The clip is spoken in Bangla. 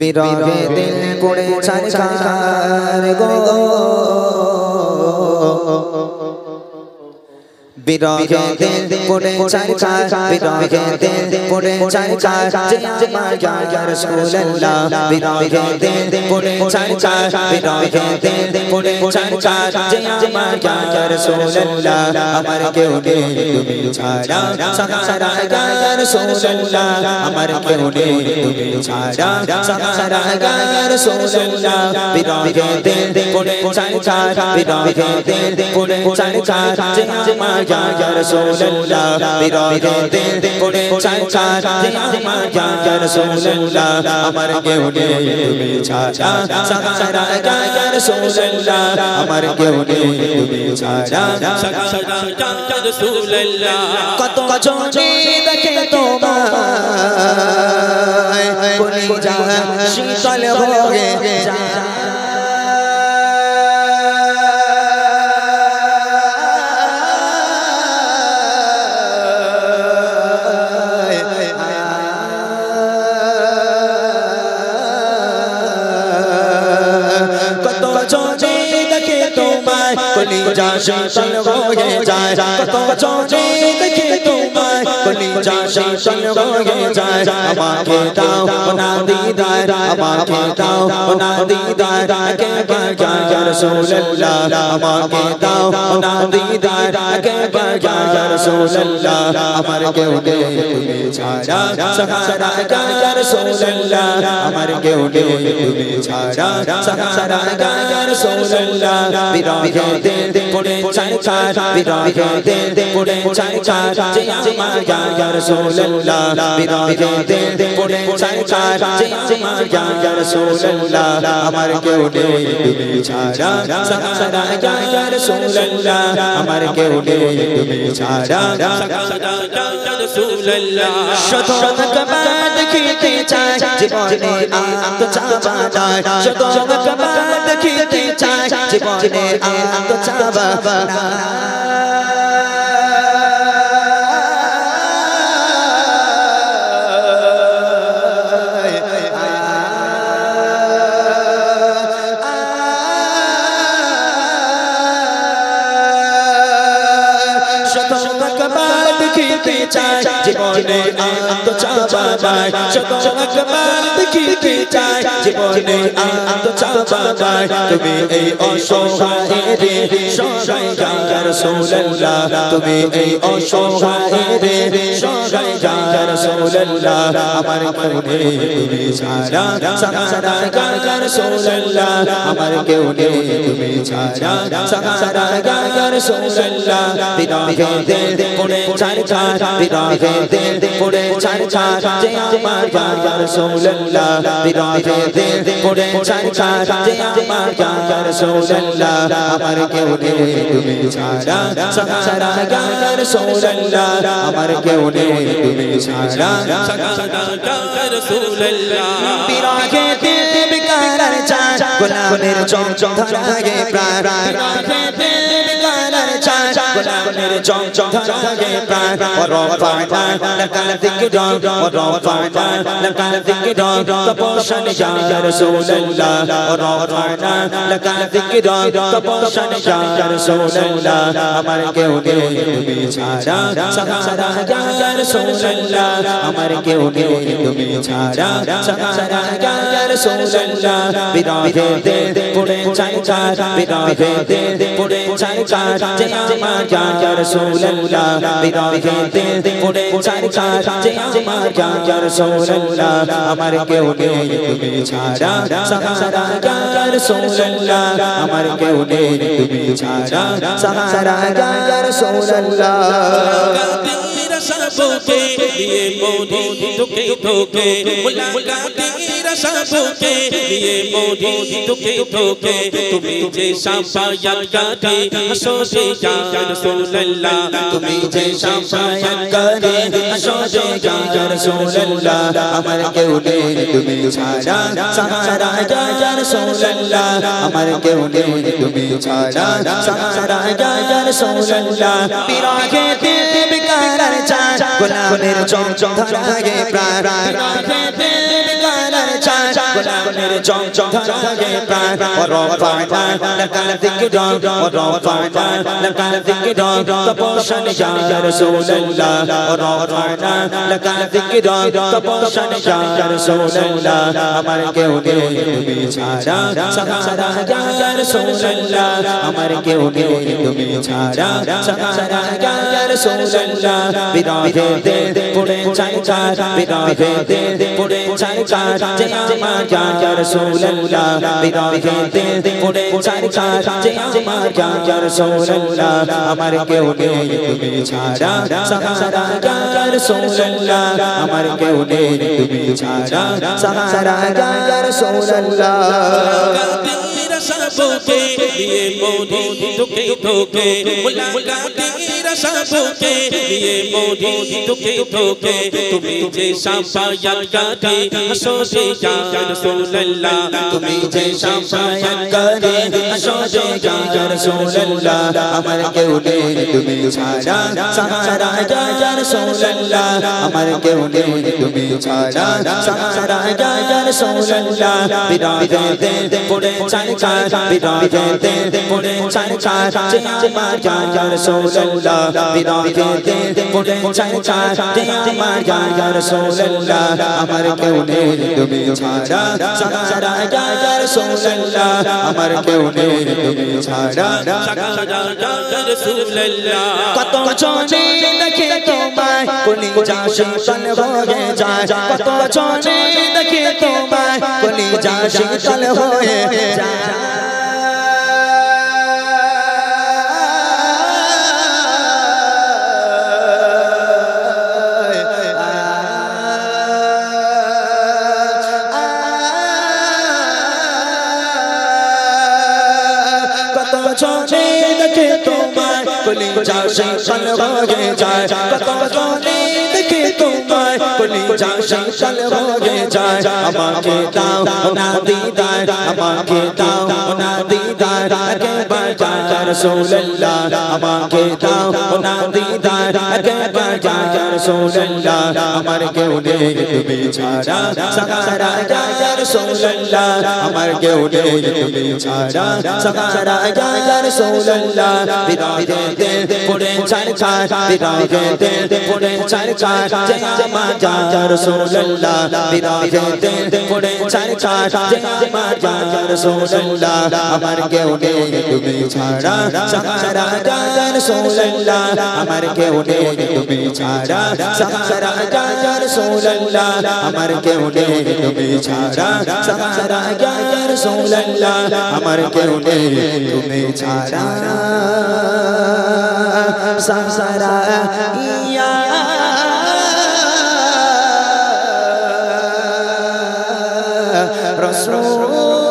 বিরহে দিল পড়ে ছারখার গো বিরহে দিল পড়ে ছারখার বিরহে দিল পড়ে ছারখার যে আমার ইয়া রাসূলুল্লাহ বিরহে দিল পড়ে ছারখার বিরহে দিল পড়ে ছারখার যে আমার ইয়া রাসূলুল্লাহ আমার কেউ নেই তুমি ছাড়া সাহারা ইয়া রাসূলুল্লাহ আমার কেউ নেই তুমি ছাড়া সাহারা ইয়া রাসূলুল্লাহ বিরহে দিল পড়ে ছারখার বিরহে দিল পড়ে ছারখার যে আমার ইয়া রাসূলুল্লাহ বিরহে দিল পড়ে ছারখার যে আমার ইয়া রাসূলুল্লাহ আমার কেউ নেই তুমি ছাড়া সাহারা ইয়া রাসূলুল্লাহ আমার কেউ নেই তুমি ছাড়া সাহারা ইয়া রাসূলুল্লাহ কত জনে দেখে তোমায় কলিজা শীতল হয়ে যায় কলিজা শীতল হয়ে যায় কত জনে দেখে তোমায় কলিজা শীতল হয়ে যায় আমাকে দাও না দিদার আমাকে দাও না দিদার কে বাজা ইয়া রাসূলুল্লাহ আমাকে দাও না দিদার কে বাজা ইয়া রাসূলুল্লাহ আমার কেউ নেই তুমি ছাড়া সাহারা ইয়া রাসূলুল্লাহ আমার কেউ নেই তুমি ছাড়া সাহারা ইয়া রাসূলুল্লাহ বিরহে দিল পড়ে ছারখার বিরহে দিল পড়ে ছারখার যে আমার ইয়া রাসূলুল্লাহ বিরহে দিল পড়ে ছারখার যে আমার ইয়া রাসূলুল্লাহ আমার কেউ নেই তুমি ছাড়া সাহারা ইয়া রাসূলুল্লাহ আমার কেউ নেই তুমি ছাড়া সাহারা ইয়া রাসূলুল্লাহ শত কবার দেখিতে চাই জীবনে আত চাবা না শত কবার দেখিতে চাই জীবনে আত চাবা না জীবনে আত চাবা নাই শত আকবার দেখিতে চাই জীবনে আত চাবা নাই তুমি এই অসহায়ের সহায় ইয়া রাসূলুল্লাহ তুমি এই অসহায়ের সহায় ইয়া রাসূলুল্লাহ আমার কেউ নেই তুমি ছাড়া সাহারা ইয়া রাসূলুল্লাহ আমার কেউ নেই তুমি ছাড়া সাহারা ইয়া রাসূলুল্লাহ বিরহে দিল পড়ে ছারখার বিরহে দিল পড়ে ছারখার যে আমার ইয়া রাসূলুল্লাহ বিরহে দিল পড়ে ছারখার যে আমার ইয়া রাসূলুল্লাহ আমার কেউ নেই তুমি ছাড়া সাহারা ইয়া রাসূলুল্লাহ আমার কেউ নেই তুমি ছাড়া সাহারা ইয়া রাসূলুল্লাহ বিরহে দিল বিকারার চায় গোলামের চমচম ধরাগে প্রাণ বিরহে দিল বিকারার চায় গোলামের চমচম ধরাগে প্রাণ ورفعنا لك الذكر ورفعنا لك الذكر تبوشن يا رسول الله ورفعنا لك الذكر تبوشن يا رسول الله আমার কেউ নেই তুমি ছাড়া সাহারা ইয়া রাসূলুল্লাহ আমার কেউ নেই তুমি ছাড়া সাহারা ইয়া রাসূলুল্লাহ বিরহে দিল পড়ে ছারখার বিরহে দিল পড়ে ছারখার যে আমার ইয়া রাসূলুল্লাহ বিরহে দিল পড়ে ছারখার যে আমার ইয়া রাসূলুল্লাহ আমার কেউ নেই তুমি ছাড়া সাহারা ইয়া রাসূলুল্লাহ আমার কেউ নেই তুমি ছাড়া সাহারা ইয়া রাসূলুল্লাহ মুলাকাতের সবকে দিয়ে মোদি তোকে তোকে মুলাকাতের সবকে দিয়ে মোদি তোকে তোকে তুমি যে শাফায়াত করে হাসরে ইয়া রাসূলুল্লাহ তুমি যে শাফায়াত করে হাসরে ইয়া রাসূলুল্লাহ আমার কেউ নেই তুমি ছাড়া সাহারা ইয়া রাসূলুল্লাহ আমার কেউ নেই তুমি ছাড়া সাহারা ইয়া রাসূলুল্লাহ বিরহে দিল বিকারার চায় গোলামের চমচম ধরাগে প্রাণ বিরহে দিল বিকারার চায় গোলামের চঞ্চল ধরাগে প্রাণ রফানা লাকাল যিকরা রফানা লাকাল যিকরা তপস্যান ইয়া রাসূলুল্লাহ রফানা লাকাল যিকরা তপস্যান ইয়া রাসূলুল্লাহ আমার কেউ নেই তুমি ছাড়া সাহারা ইয়া রাসূলুল্লাহ আমার কেউ নেই তুমি ছাড়া সাহারা ইয়া রাসূলুল্লাহ বিরাহে পড়ে চার বিরাহে পড়ে চার যে আমার ইয়া রাসূলুল্লাহ বিরাহে পড়ে চার যে আমার ইয়া রাসূলুল্লাহ আমার কেউ নেই তুমি ছাড়া সাহারা ইয়া রাসূলুল্লাহ আমার কেউ নেই তুমি ছাড়া সাহারা ইয়া রাসূলুল্লাহ सबके लिए मोदी धोखे धोखे मुलाकातें सबके लिए मोदी धोखे धोखे तुम्हें जे शाफायत करे हंसो दे या रसूलुल्लाह तुम्हें जे शाफायत करे हंसो दे या रसूलुल्लाह अमर के उड़े तुम्हें छाड़ा सहारा या रसूलुल्लाह अमर के उड़े तुम्हें छाड़ा सहारा या रसूलुल्लाह बिरादे पुड़े चार বিরাহে পড়ে চার যে আমার ইয়া রাসূলুল্লাহ বিরাহে পড়ে চার যে আমার ইয়া রাসূলুল্লাহ আমার কেউ নেই তুমি ছাড়া সাহারা ইয়া রাসূলুল্লাহ আমার কেউ নেই তুমি ছাড়া সাহারা ইয়া রাসূলুল্লাহ কত জনে দেখে তোমায় কলিজা শীতল হয়ে যায় কত জনে দেখে তোমায় কলিজা শীতল হয়ে যায় जोने देखे तुम्हारे कलीजा शीतल हो जाए कतो जोने देखे तुम्हारे कलीजा शीतल हो जाए আমাকে দাও না দীদার আমাকে দাও না দীদার আগে বাজা রাসূলুল্লাহ আমাকে দাও না দীদার আগে বাজা রাসূলুল্লাহ আমার কেউ নেই তুমি ছাড়া সাহারা ইয়া রাসূলুল্লাহ আমার কেউ নেই তুমি ছাড়া সাহারা ইয়া রাসূলুল্লাহ বিরাহে পড়ে চার বিরাহে পড়ে চার যে আমার ইয়া রাসূলুল্লাহ বিরাহে পড়ে চার যে আমার ইয়া রাসূলুল্লাহ আমার কেউ নেই তুমি ছাড়া সাহারা ইয়া রাসূলুল্লাহ আমার কেউ নেই তুমি ছাড়া সাহারা ইয়া রাসূলুল্লাহ আমার কেউ নেই তুমি ছাড়া সাহারা ইয়া রাসূলুল্লাহ আমার কেউ নেই তুমি ছাড়া সাহারা ইয়া রাসূল